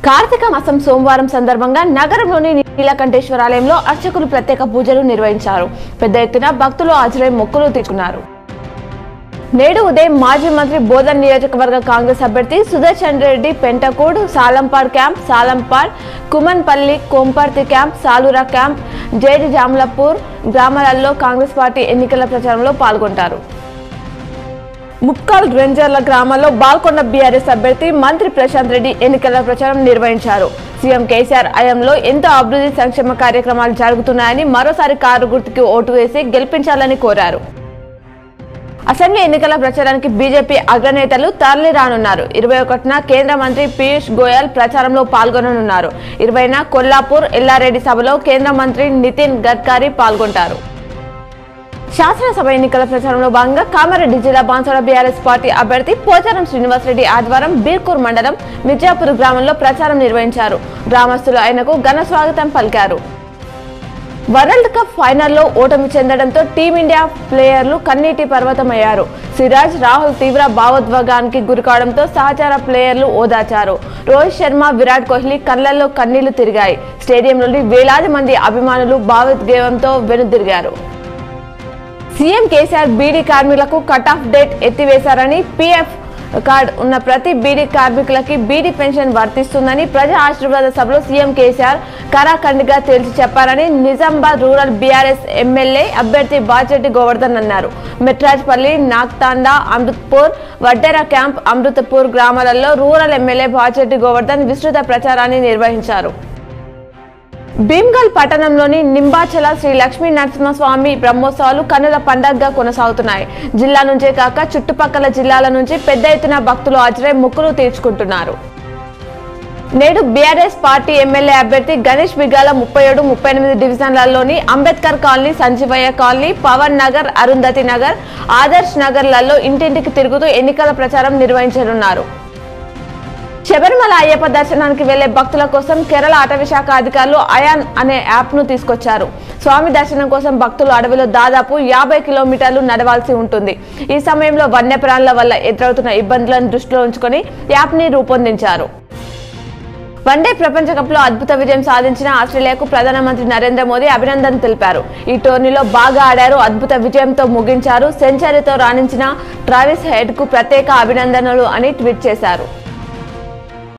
కార్తీక మాసం సోమవారం సందర్భంగా నగరంలోని నీలకంఠేశ్వర ఆలయంలో అర్చకులు ప్రత్యేక పూజలు నిర్వహించారు. పెద్ద ఎత్తున భక్తులు హాజరై మొక్కులు తీర్చుకున్నారు. నేడు ఉదయం మాజీ మంత్రి బోధన్ నియోజకవర్గ కాంగ్రెస్ అభ్యర్థి Sudarshan Reddy Pentakud, Salampad camp, Salampad, Kumanpalli, Komparthi camp, Salura camp, జేడి జామలపూర్ గ్రామాలలో కాంగ్రెస్ పార్టీ ఎన్నికల ప్రచారంలో పాల్గొంటారు. ముక్కాల్ రేంజర్ల గ్రామాల్లో బాల్కొండ బీఆర్ఎస్ అభ్యర్థి మంత్రి ప్రశాంత్ రెడ్డి ఎన్నికల ప్రచారం నిర్వహించారు. సీఎం కేసీఆర్ హయాంలో ఎంతో అభివృద్ధి సంక్షేమ కార్యక్రమాలు జరుగుతున్నాయని, మరోసారి కారు గుర్తుకి ఓటు వేసి గెలిపించాలని కోరారు. అసెంబ్లీ ఎన్నికల ప్రచారానికి బీజేపీ అగ్రనేతలు తరలి రానున్నారు. 21న కేంద్ర మంత్రి పీయూష్ గోయల్ ప్రచారంలో పాల్గొననున్నారు. 20న కొల్లాపూర్ ఎల్లారెడ్డి సభలో కేంద్ర మంత్రి నితిన్ గడ్కరీ పాల్గొంటారు. శాసనసభ ఎన్నికల ప్రచారంలో భాగంగా కామారెడ్డి జిల్లా బాన్సువాడ బీఆర్ఎస్ పార్టీ అభ్యర్థి పోచారం శ్రీనివాసరెడ్డి ఆదివారం బీర్కూర్ మండలం మిర్జాపూర్ గ్రామంలో ప్రచారం నిర్వహించారు. గ్రామస్తులు ఆయనకు ఘన స్వాగతం పలికారు. వరల్డ్ కప్ ఫైనల్లో ఓటమి చెందడంతో టీమిండియా ప్లేయర్లు కన్నీటి పర్వతమయ్యారు. సిరాజ్, రాహుల్ తీవ్ర భావోద్వేగానికి గురికావడంతో సహచార ప్లేయర్లు ఓదార్చారు. రోహిత్ శర్మ, విరాట్ కోహ్లీ కళ్లల్లో కన్నీళ్లు తిరిగాయి. స్టేడియంలోని వేలాది మంది అభిమానులు భావోద్వేగంతో వెనుదిరిగారు. సీఎం కేసీఆర్ బీడీ కార్మికులకు కట్ ఆఫ్ డేట్ ఎత్తివేశారని, పీఎఫ్ కార్డ్ ఉన్న ప్రతి బీడీ కార్మికులకి బీడీ పెన్షన్ వర్తిస్తుందని ప్రజా ఆశీర్వాద సభలో సీఎం కేసీఆర్ కరాఖండిగా తేల్చి చెప్పారని నిజామాబాద్ రూరల్ బీఆర్ఎస్ ఎమ్మెల్యే అభ్యర్థి బాచెట్టి గోవర్ధన్ అన్నారు. మెట్రాజ్పల్లి, నాగ్తాండా, అమృత్పూర్, వడ్డెర క్యాంప్, అమృతపూర్ గ్రామాలలో రూరల్ ఎమ్మెల్యే బాచెట్టి గోవర్ధన్ విస్తృత ప్రచారాన్ని నిర్వహించారు. భీమ్గల్ పట్టణంలోని నింబాచల శ్రీ లక్ష్మీ నరసింహస్వామి బ్రహ్మోత్సవాలు కన్నుల పండగగా కొనసాగుతున్నాయి. జిల్లా నుంచే కాక చుట్టుపక్కల జిల్లాల నుంచి పెద్ద ఎత్తున భక్తులు హాజరై మొక్కులు తీర్చుకుంటున్నారు. నేడు బీఆర్ఎస్ పార్టీ ఎమ్మెల్యే అభ్యర్థి గణేష్ బిగాల 37, 38 డివిజన్లలోని అంబేద్కర్ కాలనీ, సంజీవయ్య కాలనీ, పవన్ నగర్, అరుంధతి నగర్, ఆదర్శ్ నగర్లలో ఇంటింటికి తిరుగుతూ ఎన్నికల ప్రచారం నిర్వహించనున్నారు. శబరిమల అయ్యప్ప దర్శనానికి వెళ్లే భక్తుల కోసం కేరళ అటవీ శాఖ అధికారులు అయాన్ అనే యాప్ ను తీసుకొచ్చారు. స్వామి దర్శనం కోసం భక్తులు అడవిలో దాదాపు 50 కిలోమీటర్లు నడవాల్సి ఉంటుంది. ఈ సమయంలో వన్యప్రాణుల వల్ల ఎదురవుతున్న ఇబ్బందులను దృష్టిలో ఉంచుకొని యాప్ ని రూపొందించారు. వన్డే ప్రపంచ కప్ లో అద్భుత విజయం సాధించిన ఆస్ట్రేలియాకు ప్రధానమంత్రి నరేంద్ర మోదీ అభినందనలు తెలిపారు. ఈ టోర్నీలో బాగా ఆడారు, అద్భుత విజయంతో ముగించారు, సెంచరీతో రాణించిన ట్రావిస్ హెడ్ కు ప్రత్యేక అభినందనలు అని ట్వీట్ చేశారు.